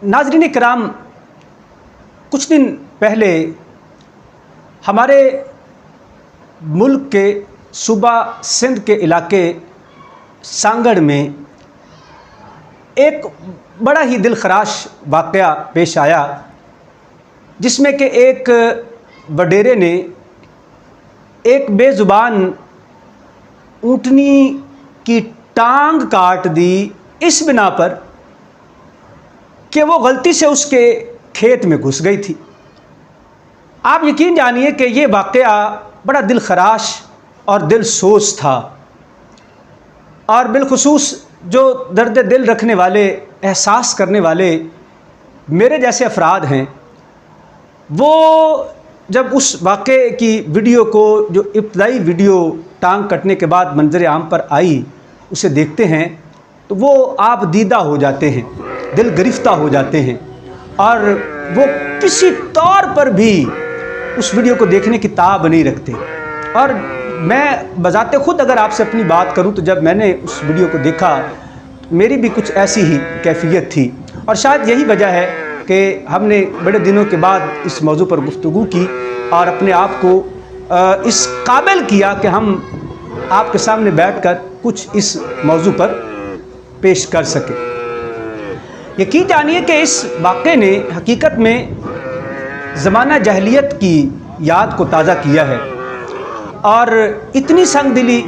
ناظرین کرام، کچھ دن پہلے ہمارے ملک کے صوبہ سندھ کے علاقے سانگڑ میں ایک بڑا ہی دل خراش واقعہ پیش آیا، جس میں کہ ایک وڈیرے نے ایک بے زبان اونٹنی کی ٹانگ کاٹ دی اس بنا پر کہ وہ غلطی سے اس کے کھیت میں گھس گئی تھی۔ آپ یقین جانیے کہ یہ واقعہ بڑا دل خراش اور دل سوز تھا، اور بالخصوص جو درد دل رکھنے والے، احساس کرنے والے میرے جیسے افراد ہیں، وہ جب اس واقعے کی ویڈیو کو، جو ابتدائی ویڈیو ٹانگ کٹنے کے بعد منظر عام پر آئی، اسے دیکھتے ہیں تو وہ آپ دیدہ ہو جاتے ہیں، دل گرفتہ ہو جاتے ہیں، اور وہ کسی طور پر بھی اس ویڈیو کو دیکھنے کی تاب نہیں رکھتے۔ اور میں بذات خود اگر آپ سے اپنی بات کروں تو جب میں نے اس ویڈیو کو دیکھا میری بھی کچھ ایسی ہی کیفیت تھی، اور شاید یہی وجہ ہے کہ ہم نے بڑے دنوں کے بعد اس موضوع پر گفتگو کی اور اپنے آپ کو اس قابل کیا کہ ہم آپ کے سامنے بیٹھ کر کچھ اس موضوع پر پیش کر سکیں۔ یقین جانیے کہ اس واقعے نے حقیقت میں زمانہ جاہلیت کی یاد کو تازہ کیا ہے، اور اتنی سنگ دلی،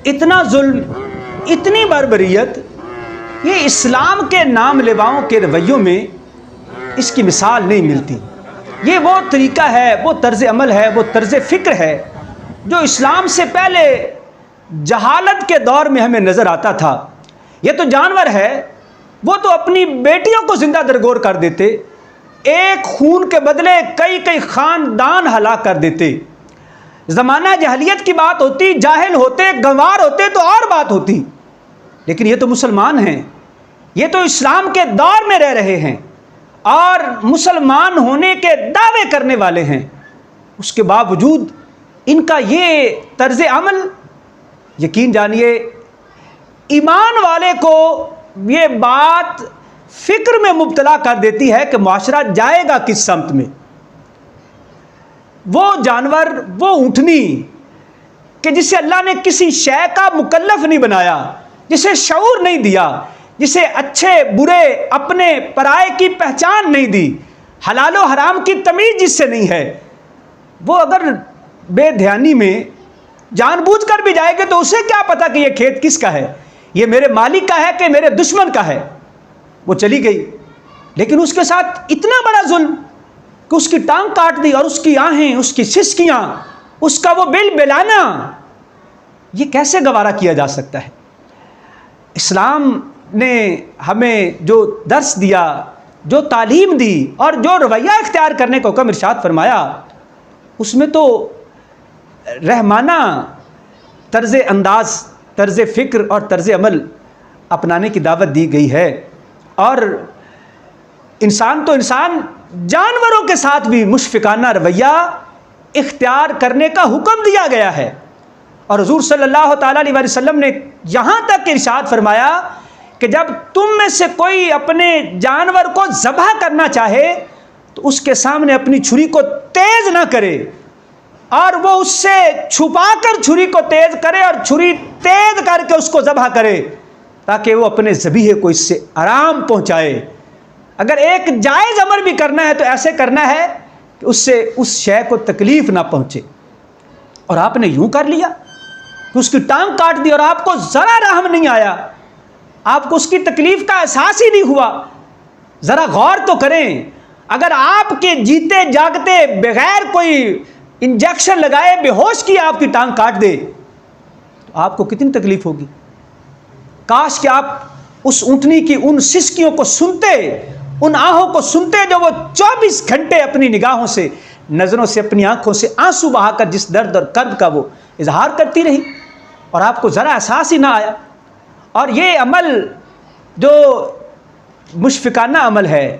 اتنا ظلم، اتنی بربریت، یہ اسلام کے نام لیواؤں کے رویوں میں اس کی مثال نہیں ملتی۔ یہ وہ طریقہ ہے، وہ طرز عمل ہے، وہ طرز فکر ہے جو اسلام سے پہلے جہالت کے دور میں ہمیں نظر آتا تھا۔ یہ تو جانور ہے، وہ تو اپنی بیٹیوں کو زندہ درگور کر دیتے، ایک خون کے بدلے کئی کئی خاندان ہلاک کر دیتے۔ زمانہ جاہلیت کی بات ہوتی، جاہل ہوتے، گنوار ہوتے تو اور بات ہوتی، لیکن یہ تو مسلمان ہیں، یہ تو اسلام کے دور میں رہ رہے ہیں اور مسلمان ہونے کے دعوے کرنے والے ہیں۔ اس کے باوجود ان کا یہ طرز عمل، یقین جانیے ایمان والے کو یہ بات فکر میں مبتلا کر دیتی ہے کہ معاشرہ جائے گا کس سمت میں۔ وہ جانور، وہ اونٹنی کہ جسے اللہ نے کسی شے کا مکلف نہیں بنایا، جسے شعور نہیں دیا، جسے اچھے برے اپنے پرائے کی پہچان نہیں دی، حلال و حرام کی تمیز جس سے نہیں ہے، وہ اگر بے دھیانی میں جان بوجھ کر بھی جائے گے تو اسے کیا پتا کہ یہ کھیت کس کا ہے، یہ میرے مالک کا ہے کہ میرے دشمن کا ہے۔ وہ چلی گئی، لیکن اس کے ساتھ اتنا بڑا ظلم کہ اس کی ٹانگ کاٹ دی، اور اس کی آہیں، اس کی سسکیاں، اس کا وہ بل بلانا، یہ کیسے گوارا کیا جا سکتا ہے؟ اسلام نے ہمیں جو درس دیا، جو تعلیم دی اور جو رویہ اختیار کرنے کا حکم ارشاد فرمایا، اس میں تو رحمانہ طرز انداز، طرز فکر اور طرز عمل اپنانے کی دعوت دی گئی ہے، اور انسان تو انسان، جانوروں کے ساتھ بھی مشفقانہ رویہ اختیار کرنے کا حکم دیا گیا ہے۔ اور حضور صلی اللہ تعالیٰ علیہ وسلم نے یہاں تک ارشاد فرمایا کہ جب تم میں سے کوئی اپنے جانور کو ذبح کرنا چاہے تو اس کے سامنے اپنی چھری کو تیز نہ کرے، اور وہ اس سے چھپا کر چھری کو تیز کرے اور چھری تیز کر کے اس کو ذبح کرے، تاکہ وہ اپنے ذبیحے کو اس سے آرام پہنچائے۔ اگر ایک جائز امر بھی کرنا ہے تو ایسے کرنا ہے کہ اس سے اس شے کو تکلیف نہ پہنچے، اور آپ نے یوں کر لیا کہ اس کی ٹانگ کاٹ دی اور آپ کو ذرا رحم نہیں آیا، آپ کو اس کی تکلیف کا احساس ہی نہیں ہوا۔ ذرا غور تو کریں، اگر آپ کے جیتے جاگتے بغیر کوئی انجیکشن لگائے بے ہوش کی آپ کی ٹانگ کاٹ دے تو آپ کو کتنی تکلیف ہوگی۔ کاش کہ آپ اس اونٹنی کی ان سسکیوں کو سنتے، ان آہوں کو سنتے جو وہ 24 گھنٹے اپنی نگاہوں سے، نظروں سے، اپنی آنکھوں سے آنسو بہا کر جس درد اور کرب کا وہ اظہار کرتی رہی، اور آپ کو ذرا احساس ہی نہ آیا۔ اور یہ عمل جو مشفقانہ عمل ہے،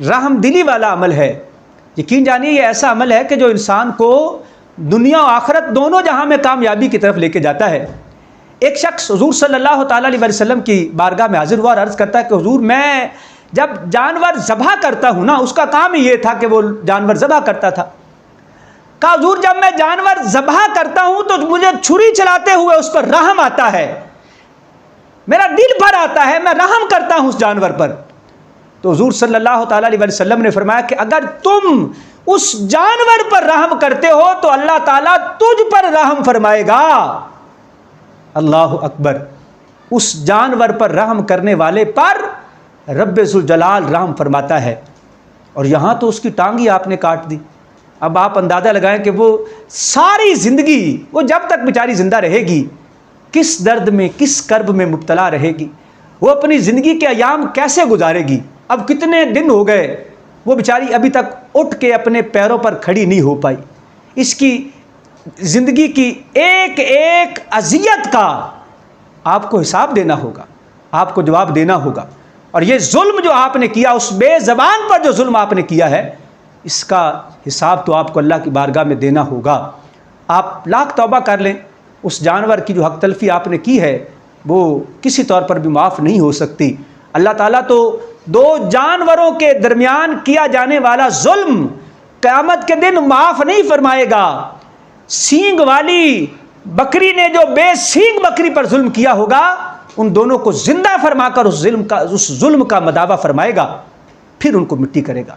رحم دلی والا عمل ہے، یقین جانیے یہ ایسا عمل ہے کہ جو انسان کو دنیا و آخرت دونوں جہاں میں کامیابی کی طرف لے کے جاتا ہے۔ ایک شخص حضور صلی اللہ تعالیٰ علیہ وسلم کی بارگاہ میں حاضر ہوا اور عرض کرتا ہے کہ حضور میں جب جانور ذبح کرتا ہوں نا، اس کا کام ہی یہ تھا کہ وہ جانور ذبح کرتا تھا، کہا حضور جب میں جانور ذبح کرتا ہوں تو مجھے چھری چلاتے ہوئے اس پر رحم آتا ہے، میرا دل بھر آتا ہے، میں رحم کرتا ہوں اس جانور پر۔ تو حضور صلی اللہ تعالیٰ علیہ وسلم نے فرمایا کہ اگر تم اس جانور پر رحم کرتے ہو تو اللہ تعالیٰ تجھ پر رحم فرمائے گا۔ اللہ اکبر! اس جانور پر رحم کرنے والے پر رب ذوالجلال رحم فرماتا ہے، اور یہاں تو اس کی ٹانگ ہی آپ نے کاٹ دی۔ اب آپ اندازہ لگائیں کہ وہ ساری زندگی، وہ جب تک بیچاری زندہ رہے گی، کس درد میں، کس کرب میں مبتلا رہے گی، وہ اپنی زندگی کے ایام کیسے گزارے گی۔ اب کتنے دن ہو گئے وہ بیچاری ابھی تک اٹھ کے اپنے پیروں پر کھڑی نہیں ہو پائی۔ اس کی زندگی کی ایک ایک اذیت کا آپ کو حساب دینا ہوگا، آپ کو جواب دینا ہوگا، اور یہ ظلم جو آپ نے کیا، اس بے زبان پر جو ظلم آپ نے کیا ہے، اس کا حساب تو آپ کو اللہ کی بارگاہ میں دینا ہوگا۔ آپ لاکھ توبہ کر لیں، اس جانور کی جو حق تلفی آپ نے کی ہے وہ کسی طور پر بھی معاف نہیں ہو سکتی۔ اللہ تعالیٰ تو دو جانوروں کے درمیان کیا جانے والا ظلم قیامت کے دن معاف نہیں فرمائے گا۔ سینگ والی بکری نے جو بے سینگ بکری پر ظلم کیا ہوگا، ان دونوں کو زندہ فرما کر اس ظلم کا مداوع فرمائے گا، پھر ان کو مٹی کرے گا۔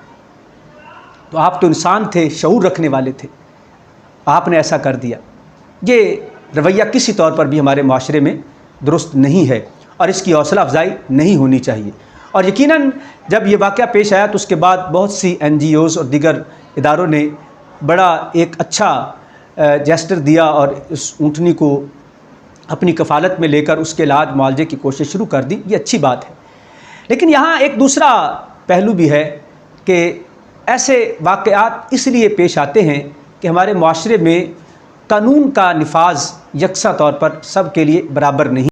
تو آپ تو انسان تھے، شعور رکھنے والے تھے، آپ نے ایسا کر دیا۔ یہ رویہ کسی طور پر بھی ہمارے معاشرے میں درست نہیں ہے، اور اس کی حوصلہ افزائی نہیں ہونی چاہیے۔ اور یقیناً جب یہ واقعہ پیش آیا تو اس کے بعد بہت سی NGOs اور دیگر اداروں نے بڑا ایک اچھا جیسٹر دیا، اور اس اونٹنی کو اپنی کفالت میں لے کر اس کے علاج معالجے کی کوشش شروع کر دی۔ یہ اچھی بات ہے، لیکن یہاں ایک دوسرا پہلو بھی ہے کہ ایسے واقعات اس لیے پیش آتے ہیں کہ ہمارے معاشرے میں قانون کا نفاذ یکساں طور پر سب کے لیے برابر نہیں۔